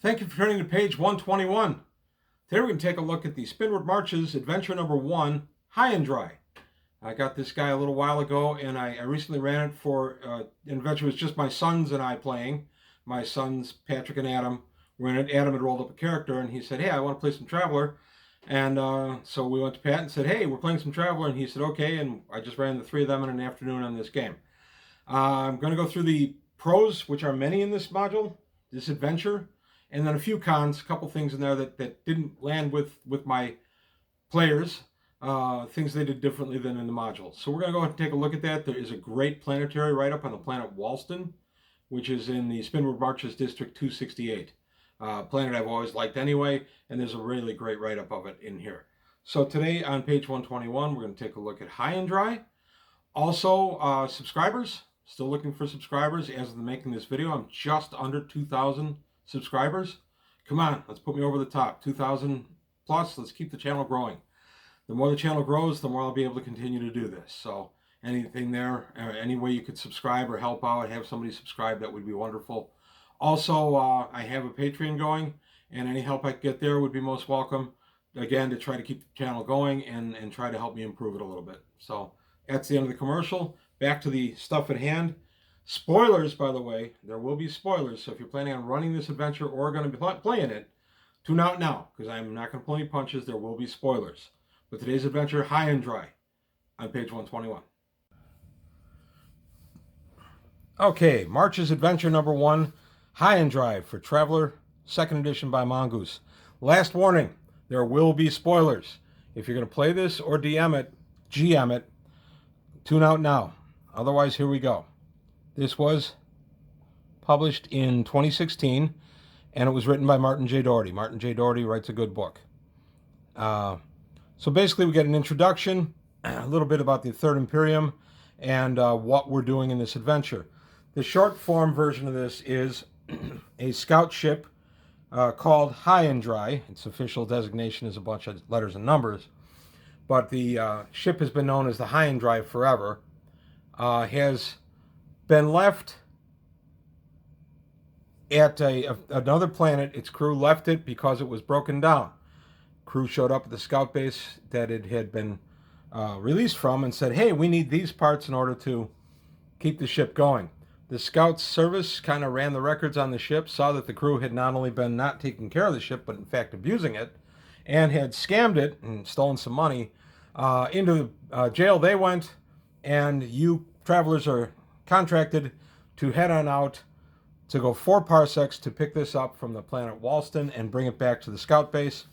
Thank you for turning to page 121. Today we're going to take a look at the Spinward Marches Adventure number 1, High and Dry. I got this guy a little while ago, and I recently ran it for an adventure. It was just my sons and I playing. My sons, Patrick and Adam, were in it. Adam had rolled up a character, and he said, hey, I want to play some Traveler. And so we went to Pat and said, hey, we're playing some Traveler. And he said, okay, and I just ran the three of them in an afternoon on this game. I'm going to go through the pros, which are many in this module, this adventure, and then a few cons, a couple things in there that didn't land with my players, things they did differently than in the module. So we're going to go ahead and take a look at that. There is a great planetary write-up on the planet Wolston, which is in the Spinward Marches District 268. Planet I've always liked anyway, and there's a really great write-up of it in here. So today on page 121, we're going to take a look at High and Dry. Also, subscribers. Still looking for subscribers. As of making this video, I'm just under 2,000 subscribers. Come on, let's put me over the top. 2,000 plus. Let's keep the channel growing. The more the channel grows, the more I'll be able to continue to do this. So anything there, any way you could subscribe or help out, have somebody subscribe, that would be wonderful. Also, I have a Patreon going, and any help I could get there would be most welcome. Again, to try to keep the channel going and try to help me improve it a little bit. So that's the end of the commercial. Back to the stuff at hand. Spoilers, by the way. There will be spoilers. So if you're planning on running this adventure or going to be playing it, tune out now, because I'm not going to pull any punches. There will be spoilers. But today's adventure, High and Dry, on page 121. Okay, March's Adventure number 1, High and Dry for Traveler, 2nd edition by Mongoose. Last warning, there will be spoilers. If you're going to play this or GM it, tune out now. Otherwise, here we go. This was published in 2016, and it was written by Martin J. Doherty. Martin J. Doherty writes a good book. So basically, we get an introduction, a little bit about the Third Imperium, and what we're doing in this adventure. The short form version of this is a scout ship called High and Dry. Its official designation is a bunch of letters and numbers, but the ship has been known as the High and Dry forever. Has been left at another planet. Its crew left it because it was broken down. Crew showed up at the scout base that it had been released from and said, hey, we need these parts in order to keep the ship going. The scout service kind of ran the records on the ship, saw that the crew had not only been not taking care of the ship, but in fact abusing it, and had scammed it and stolen some money. Into jail they went, and you travelers are contracted to head on out to go 4 parsecs to pick this up from the planet Wolston and bring it back to the scout base.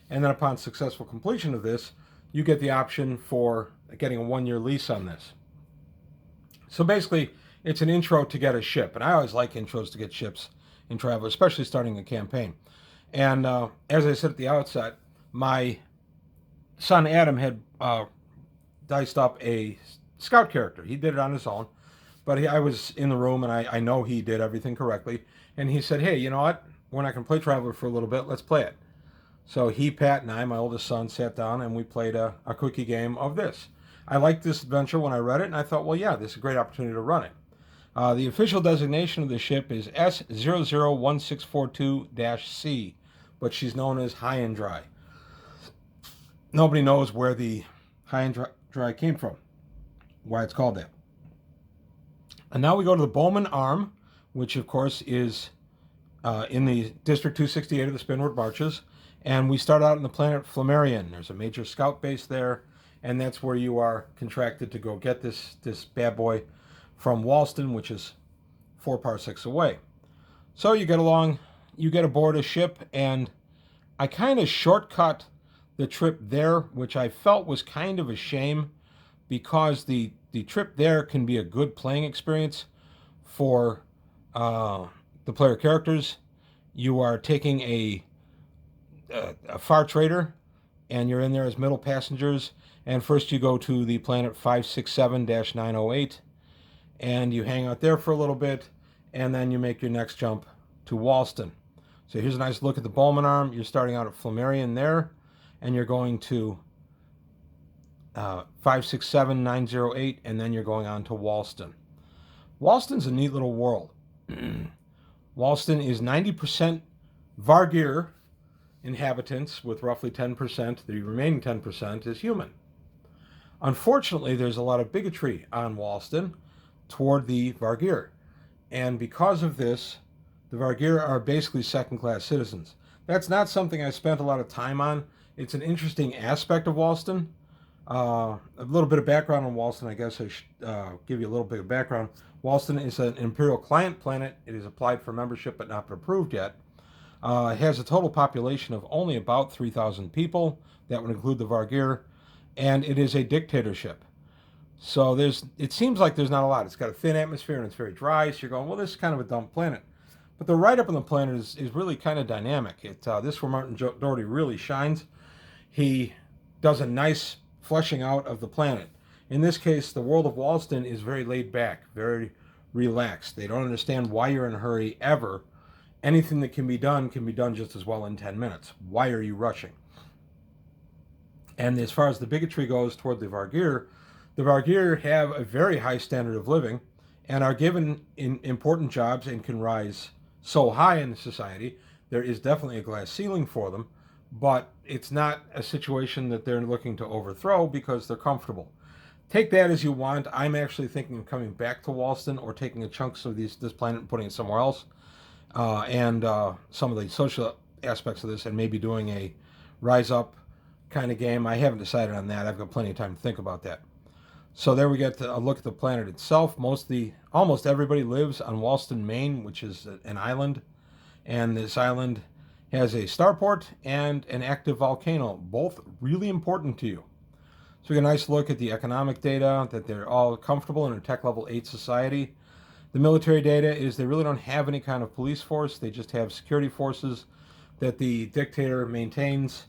And then upon successful completion of this, you get the option for getting a 1-year lease on this. So basically, it's an intro to get a ship. And I always like intros to get ships in Traveler, especially starting a campaign. And as I said at the outset, my son Adam had diced up a scout character. He did it on his own. But I was in the room, and I know he did everything correctly. And he said, hey, you know what? We're not going to play Traveler for a little bit. Let's play it. So he, Pat, and I, my oldest son, sat down, and we played a quickie game of this. I liked this adventure when I read it, and I thought, well, yeah, this is a great opportunity to run it. The official designation of the ship is S001642-C, but she's known as High and Dry. Nobody knows where the High and Dry came from, why it's called that. And now we go to the Bowman Arm, which of course is in the District 268 of the Spinward Marches. And we start out on the planet Flammarion. There's a major scout base there, and that's where you are contracted to go get this bad boy from Wolston, which is 4 parsecs away. So you get aboard a ship, and I kind of shortcut the trip there, which I felt was kind of a shame, because the trip there can be a good playing experience for the player characters. You are taking a far trader, and you're in there as middle passengers. And first you go to the planet 567-908, and you hang out there for a little bit, and then you make your next jump to Wolston. So here's a nice look at the Bowman Arm. You're starting out at Flammarion there, and you're going to 567-908, and then you're going on to Wolston. Wolston's a neat little world. Wolston is 90% Vargir inhabitants with roughly 10%. The remaining 10% is human. Unfortunately, there's a lot of bigotry on Walston toward the Vargir. And because of this, the Vargir are basically second-class citizens. That's not something I spent a lot of time on. It's an interesting aspect of Walston. A little bit of background on Walston, I guess I should give you a little bit of background. Walston is an Imperial client planet. It is applied for membership but not been approved yet. It has a total population of only about 3,000 people. That would include the Vargir. And it is a dictatorship. So it seems like there's not a lot. It's got a thin atmosphere and it's very dry. So you're going, well, this is kind of a dumb planet. But the write-up on the planet is really kind of dynamic. This is where Martin Doherty really shines. He does a nice fleshing out of the planet. In this case, the world of Walston is very laid back, very relaxed. They don't understand why you're in a hurry ever. Anything that can be done just as well in 10 minutes. Why are you rushing? And as far as the bigotry goes toward the Vargir have a very high standard of living and are given important jobs and can rise so high in society. There is definitely a glass ceiling for them, but it's not a situation that they're looking to overthrow because they're comfortable. Take that as you want. I'm actually thinking of coming back to Walston or taking a chunks of this planet and putting it somewhere else. And some of the social aspects of this, and maybe doing a rise up kind of game. I haven't decided on that. I've got plenty of time to think about that. So there we get a look at the planet itself. Almost everybody lives on Walston, Maine, which is an island, and this island has a starport and an active volcano, both really important to you. So we get a nice look at the economic data, that they're all comfortable in a tech level 8 society. The military data is they really don't have any kind of police force. They just have security forces that the dictator maintains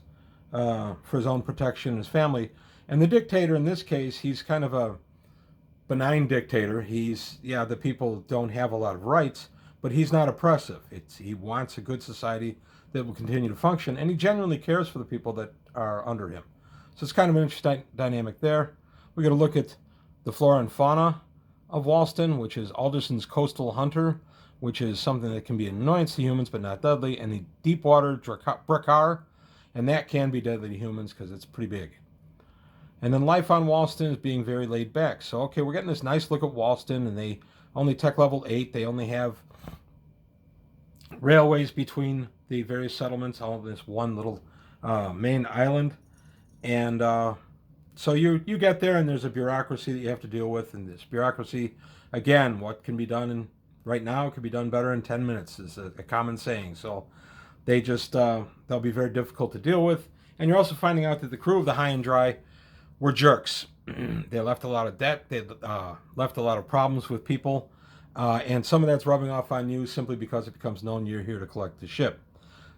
for his own protection and his family. And the dictator in this case, he's kind of a benign dictator. The people don't have a lot of rights, but he's not oppressive. He wants a good society that will continue to function, and he genuinely cares for the people that are under him. So it's kind of an interesting dynamic there. We're going to look at the flora and fauna of Walston, which is Alderson's coastal hunter, which is something that can be an annoyance to humans but not deadly, and the deepwater brickar, and that can be deadly to humans because it's pretty big. And then life on Walston is being very laid back. So, okay, we're getting this nice look at Walston, and they only tech level 8. They only have railways between the various settlements, all of this one little main island. And so you get there, and there's a bureaucracy that you have to deal with. And this bureaucracy, again, what can be done right now can be done better in 10 minutes is a common saying. So they just, they'll be very difficult to deal with. And you're also finding out that the crew of the High and Dry were jerks. They left a lot of debt. They left a lot of problems with people. And some of that's rubbing off on you simply because it becomes known you're here to collect the ship.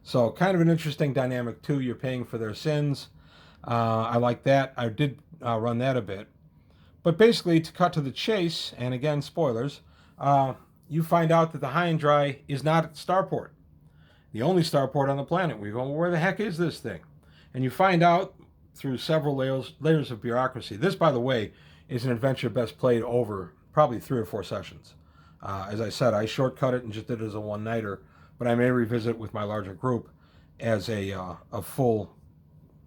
So kind of an interesting dynamic, too. You're paying for their sins. I like that. I did run that a bit. But basically, to cut to the chase, and again, spoilers, you find out that the High and Dry is not at Starport. The only starport on the planet. We go, well, where the heck is this thing? And you find out through several layers of bureaucracy. This, by the way, is an adventure best played over probably 3 or 4 sessions. As I said, I shortcut it and just did it as a one-nighter, but I may revisit with my larger group as a full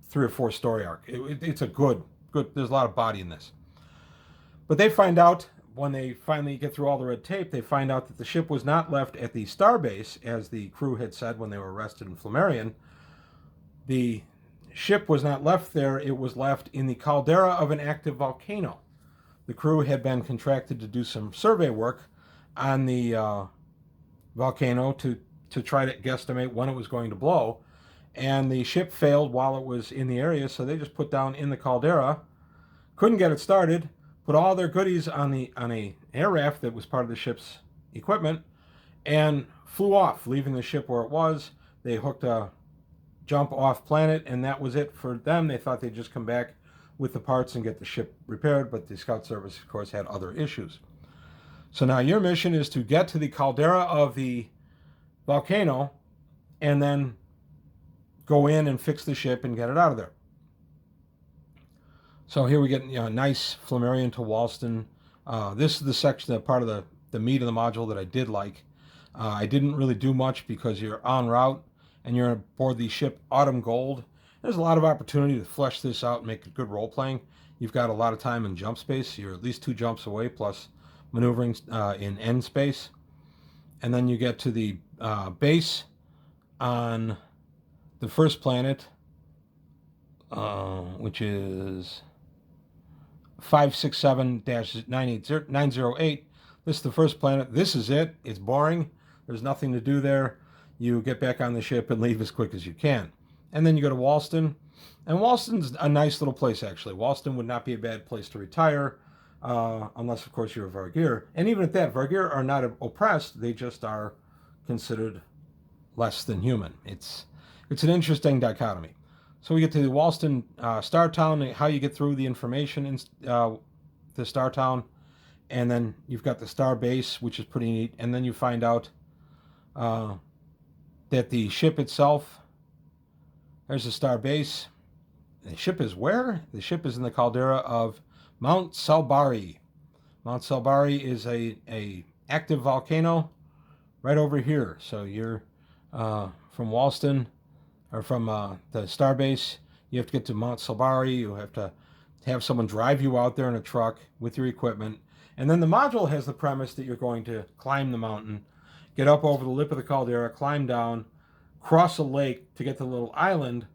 3 or 4 story arc. It's a good, there's a lot of body in this. But they find out, when they finally get through all the red tape, they find out that the ship was not left at the starbase, as the crew had said when they were arrested in Flammarion. The ship was not left there, it was left in the caldera of an active volcano. The crew had been contracted to do some survey work on the volcano to try to guesstimate when it was going to blow. And the ship failed while it was in the area, so they just put down in the caldera, couldn't get it started, put all their goodies on a air raft that was part of the ship's equipment, and flew off, leaving the ship where it was. They hooked a jump off planet, and that was it for them. They thought they'd just come back with the parts and get the ship repaired, but the Scout Service, of course, had other issues. So now your mission is to get to the caldera of the volcano and then go in and fix the ship and get it out of there. So here we get a nice Flammarion to Walston. This is the section, that part of the meat of the module that I did like. I didn't really do much because you're en route, and you're aboard the ship Autumn Gold. There's a lot of opportunity to flesh this out and make it good role playing. You've got a lot of time in jump space. You're at least 2 jumps away, plus maneuvering in end space. And then you get to the base on the first planet, which is 567-908. This is the first planet. This is it. It's boring. There's nothing to do there. You get back on the ship and leave as quick as you can. And then you go to Walston. And Walston's a nice little place, actually. Walston would not be a bad place to retire, unless, of course, you're a Vargir. And even at that, Vargir are not oppressed. They just are considered less than human. It's an interesting dichotomy. So we get to the Walston Star Town, how you get through the information in the Star Town. And then you've got the Star Base, which is pretty neat. And then you find out that the ship itself, there's the Star Base. The ship is where? The ship is in the caldera of Mount Salbari. Mount Salbari is a active volcano right over here. So you're from Walston, or from the Starbase, you have to get to Mount Salbari. You have to have someone drive you out there in a truck with your equipment. And then the module has the premise that you're going to climb the mountain, get up over the lip of the caldera, climb down, cross a lake to get to the little island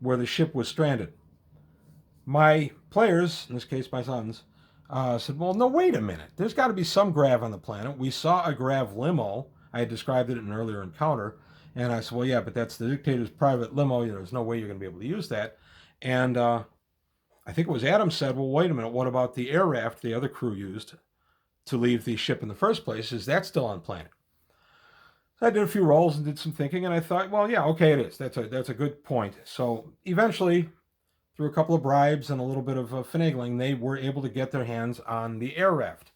where the ship was stranded. My players, in this case my sons, said, well, no, wait a minute. There's got to be some grav on the planet. We saw a grav limo. I had described it in an earlier encounter. And I said, well, yeah, but that's the dictator's private limo. There's no way you're going to be able to use that. And I think it was Adam said, well, wait a minute. What about the air raft the other crew used to leave the ship in the first place? Is that still on planet? So I did a few rolls and did some thinking, and I thought, well, yeah, okay, it is. That's a good point. So eventually, through a couple of bribes and a little bit of finagling, they were able to get their hands on the air raft.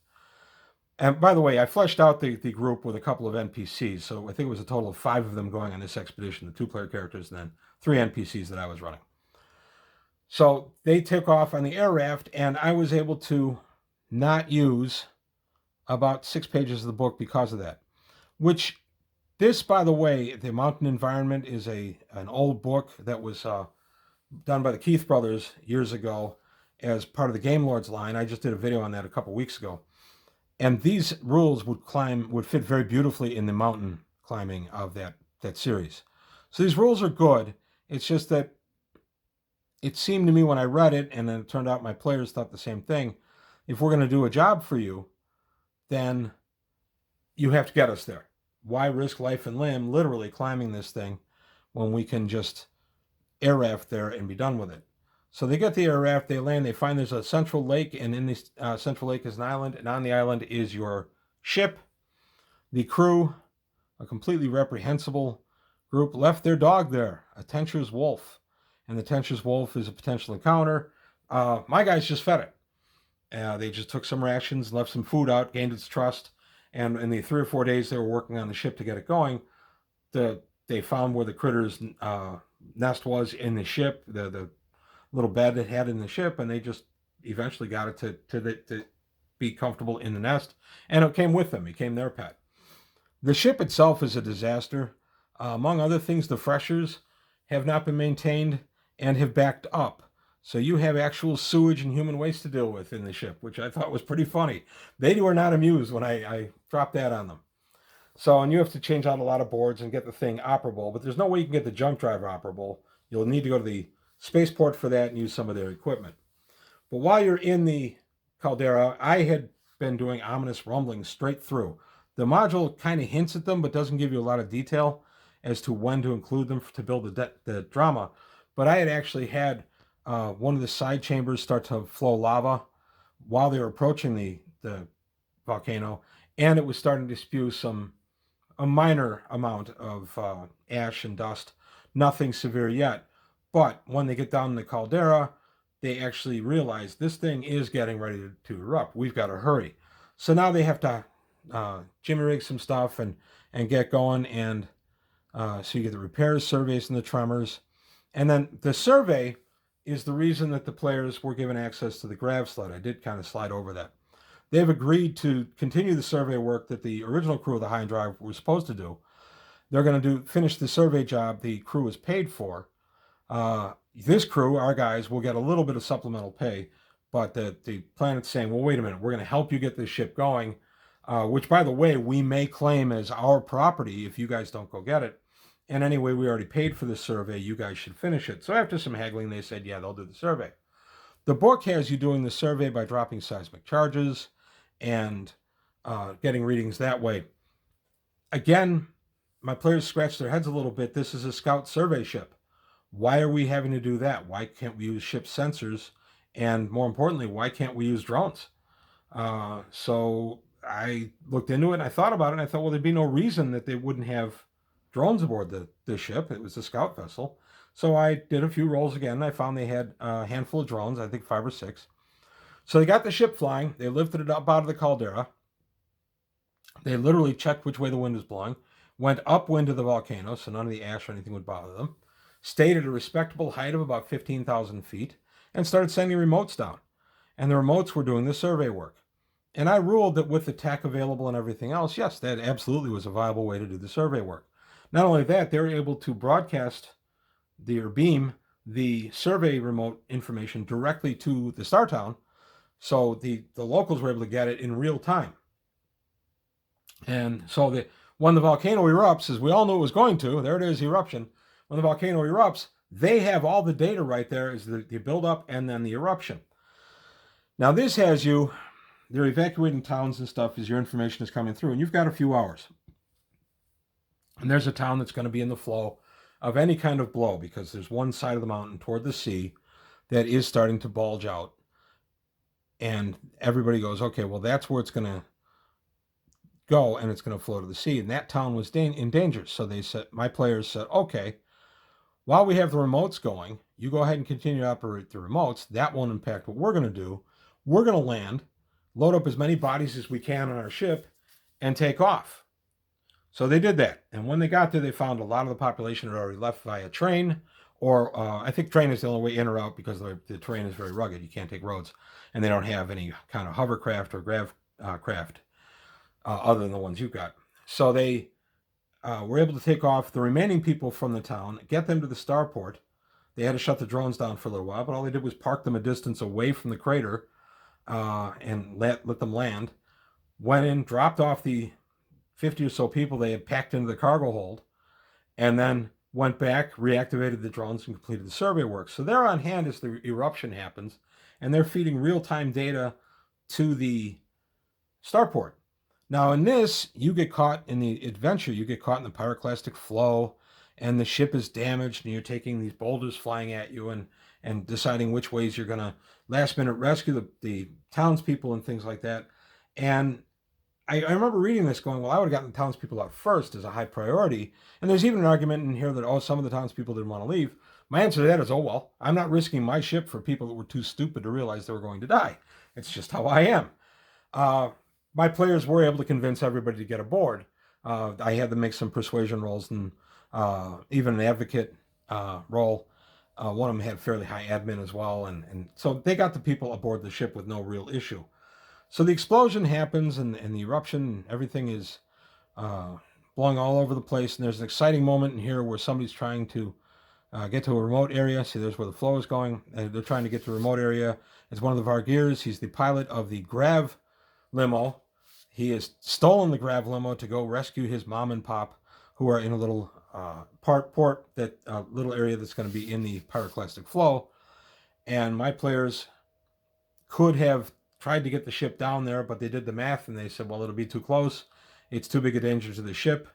And by the way, I fleshed out the group with a couple of NPCs. So I think it was a total of 5 of them going on this expedition, the 2-player characters, and then 3 NPCs that I was running. So they took off on the air raft, and I was able to not use about 6 pages of the book because of that. Which, this, by the way, The Mountain Environment is an old book that was done by the Keith brothers years ago as part of the Game Lords line. I just did a video on that a couple weeks ago. And these rules would fit very beautifully in the mountain climbing of that series. So these rules are good. It's just that it seemed to me when I read it, and then it turned out my players thought the same thing, if we're going to do a job for you, then you have to get us there. Why risk life and limb literally climbing this thing when we can just air raft there and be done with it? So they get the air raft, they land, they find there's a central lake, and in this central lake is an island, and on the island is your ship. The crew, a completely reprehensible group, left their dog there, a Tencher's wolf. And the Tencher's wolf is a potential encounter. My guys just fed it. They just took some rations, left some food out, gained its trust, and in the 3 or 4 days they were working on the ship to get it going, they found where the critter's nest was in the ship, the little bed it had in the ship, and they just eventually got it to be comfortable in the nest, and it came with them. It became their pet. The ship itself is a disaster. Among other things, the freshers have not been maintained and have backed up. So you have actual sewage and human waste to deal with in the ship, which I thought was pretty funny. They were not amused when I dropped that on them. So, and you have to change out a lot of boards and get the thing operable, but there's no way you can get the jump drive operable. You'll need to go to the spaceport for that and use some of their equipment. But while you're in the caldera, I had been doing ominous rumblings straight through. The module kind of hints at them, but doesn't give you a lot of detail as to when to include them to build the drama. But I had actually had one of the side chambers start to flow lava while they were approaching the volcano, and it was starting to spew a minor amount of ash and dust. Nothing severe yet. But when they get down in the caldera, they actually realize this thing is getting ready to erupt. We've got to hurry. So now they have to jimmy rig some stuff and get going. And so you get the repairs, surveys, and the tremors. And then the survey is the reason that the players were given access to the grav sled. I did kind of slide over that. They've agreed to continue the survey work that the original crew of the High and Dry were supposed to do. they're going to finish the survey job the crew is paid for. This crew, our guys, will get a little bit of supplemental pay, but the planet's saying, well, wait a minute, we're going to help you get this ship going, which, by the way, we may claim as our property if you guys don't go get it. And anyway, we already paid for the survey. You guys should finish it. So after some haggling, they said, yeah, they'll do the survey. The book has you doing the survey by dropping seismic charges and getting readings that way. Again, my players scratch their heads a little bit. This is a scout survey ship. Why are we having to do that? Why can't we use ship sensors? And more importantly, why can't we use drones? So I looked into it and I thought about it and I thought, well, there'd be no reason that they wouldn't have drones aboard the ship. It was a scout vessel. So I did a few rolls again and I found they had a handful of drones, I think 5 or 6. So they got the ship flying. They lifted it up out of the caldera. They literally checked which way the wind was blowing, went upwind to the volcano so none of the ash or anything would bother them, stayed at a respectable height of about 15,000 feet, and started sending remotes down. And the remotes were doing the survey work. And I ruled that with the tech available and everything else, yes, that absolutely was a viable way to do the survey work. Not only that, they were able to broadcast or beam the survey remote information directly to the Star Town, so the locals were able to get it in real time. And so when the volcano erupts, as we all knew it was going to, there it is, eruption. When the volcano erupts, they have all the data right there as the buildup and then the eruption. Now this has you, they're evacuating towns and stuff as your information is coming through, and you've got a few hours. And there's a town that's going to be in the flow of any kind of blow because there's one side of the mountain toward the sea that is starting to bulge out. And everybody goes, okay, well, that's where it's going to go and it's going to flow to the sea. And that town was in danger. So they said, my players said, okay, while we have the remotes going, you go ahead and continue to operate the remotes. That won't impact what we're going to do. We're going to land, load up as many bodies as we can on our ship, and take off. So they did that. And when they got there, they found a lot of the population had already left via train, or I think train is the only way in or out because the terrain is very rugged. You can't take roads. And they don't have any kind of hovercraft or grav craft other than the ones you've got. So they were able to take off the remaining people from the town, get them to the starport. They had to shut the drones down for a little while, but all they did was park them a distance away from the crater and let them land. Went in, dropped off the 50 or so people they had packed into the cargo hold, and then went back, reactivated the drones, and completed the survey work. So they're on hand as the eruption happens, and they're feeding real-time data to the starport. Now, in this, you get caught in the adventure. You get caught in the pyroclastic flow, and the ship is damaged, and you're taking these boulders flying at you and deciding which ways you're going to last-minute rescue the townspeople and things like that. And I remember reading this going, well, I would have gotten the townspeople out first as a high priority. And there's even an argument in here that, oh, some of the townspeople didn't want to leave. My answer to that is, oh, well, I'm not risking my ship for people that were too stupid to realize they were going to die. It's just how I am. My players were able to convince everybody to get aboard. I had them make some persuasion rolls and even an advocate role. One of them had fairly high admin as well. And so they got the people aboard the ship with no real issue. So the explosion happens and the eruption, and everything is blowing all over the place. And there's an exciting moment in here where somebody's trying to get to a remote area. See, there's where the flow is going. They're trying to get to a remote area. It's one of the Vargirs. He's the pilot of the Grav limo. He has stolen the Grav limo to go rescue his mom and pop, who are in a little port, that little area that's going to be in the pyroclastic flow. And my players could have tried to get the ship down there, but they did the math and they said, well, it'll be too close. It's too big a danger to the ship.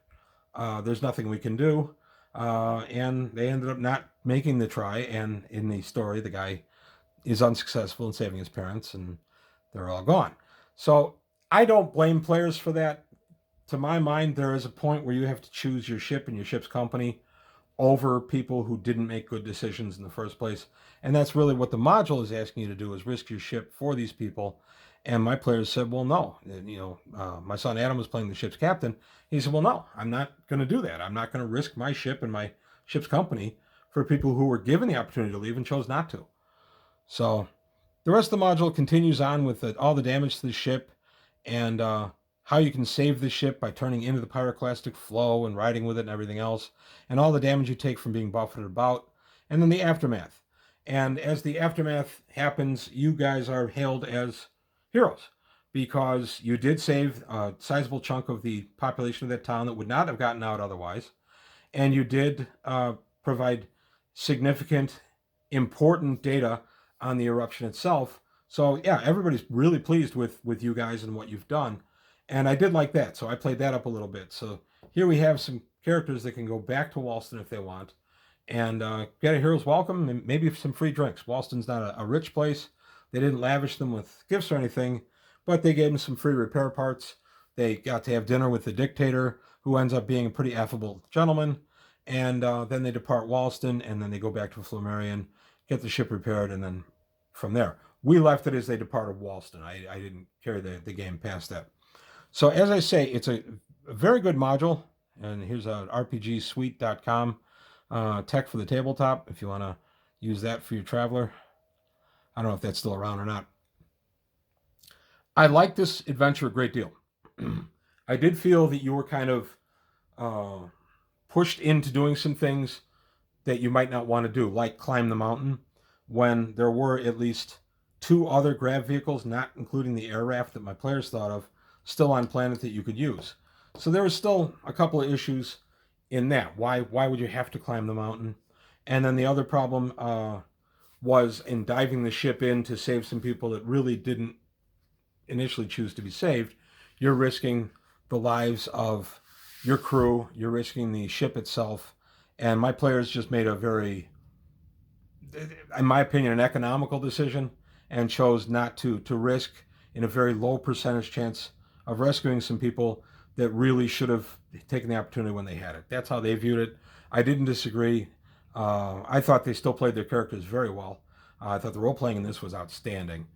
There's nothing we can do. And they ended up not making the try. And in the story, the guy is unsuccessful in saving his parents and they're all gone. So I don't blame players for that. To my mind, there is a point where you have to choose your ship and your ship's company over people who didn't make good decisions in the first place. And that's really what the module is asking you to do, is risk your ship for these people. And my players said, well, no. My son Adam was playing the ship's captain. He said, well, no, I'm not going to do that. I'm not going to risk my ship and my ship's company for people who were given the opportunity to leave and chose not to. So the rest of the module continues on with all the damage to the ship. And how you can save the ship by turning into the pyroclastic flow and riding with it and everything else, and all the damage you take from being buffeted about, and then the aftermath. And as the aftermath happens, you guys are hailed as heroes because you did save a sizable chunk of the population of that town that would not have gotten out otherwise, and you did provide significant, important data on the eruption itself. So yeah, everybody's really pleased with you guys and what you've done, and I did like that. So I played that up a little bit. So here we have some characters that can go back to Walston if they want, and get a hero's welcome and maybe some free drinks. Walston's not a rich place. They didn't lavish them with gifts or anything, but they gave them some free repair parts. They got to have dinner with the dictator, who ends up being a pretty affable gentleman. And then they depart Walston, and then they go back to Flammarion, get the ship repaired, and then from there. We left it as they departed Walston. I didn't carry the game past that. So as I say, it's a very good module. And here's a rpgsuite.com tech for the tabletop if you want to use that for your traveler. I don't know if that's still around or not. I like this adventure a great deal. I did feel that you were kind of pushed into doing some things that you might not want to do, like climb the mountain, when there were at least 2 other grav vehicles, not including the air raft that my players thought of, still on planet that you could use. So there was still a couple of issues in that. Why would you have to climb the mountain? And then the other problem was in diving the ship in to save some people that really didn't initially choose to be saved. You're risking the lives of your crew, you're risking the ship itself, and my players just made a very, in my opinion, an economical decision and chose not to risk in a very low percentage chance of rescuing some people that really should have taken the opportunity when they had it. That's how they viewed it. I didn't disagree. I thought they still played their characters very well. I thought the role-playing in this was outstanding.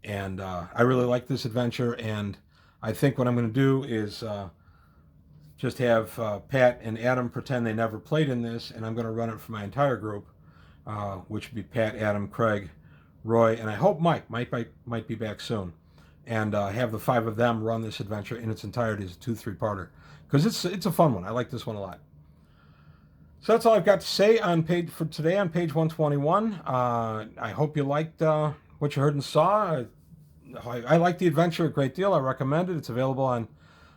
And I really like this adventure, and I think what I'm going to do is just have Pat and Adam pretend they never played in this, and I'm going to run it for my entire group, which would be Pat, Adam, Craig, Roy, and I hope Mike might be back soon, and have the 5 of them run this adventure in its entirety as a 2-3-parter, because it's a fun one. I like this one a lot. So that's all I've got to say for today on page 121. I hope you liked what you heard and saw. I like the adventure a great deal. I recommend it. It's available on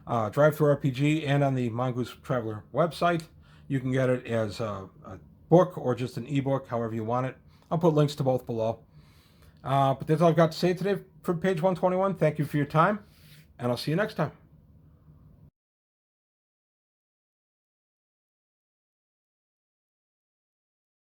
DriveThruRPG and on the Mongoose Traveler website. You can get it as a book or just an ebook, however you want it. I'll put links to both below. But that's all I've got to say today for page 121. Thank you for your time, and I'll see you next time.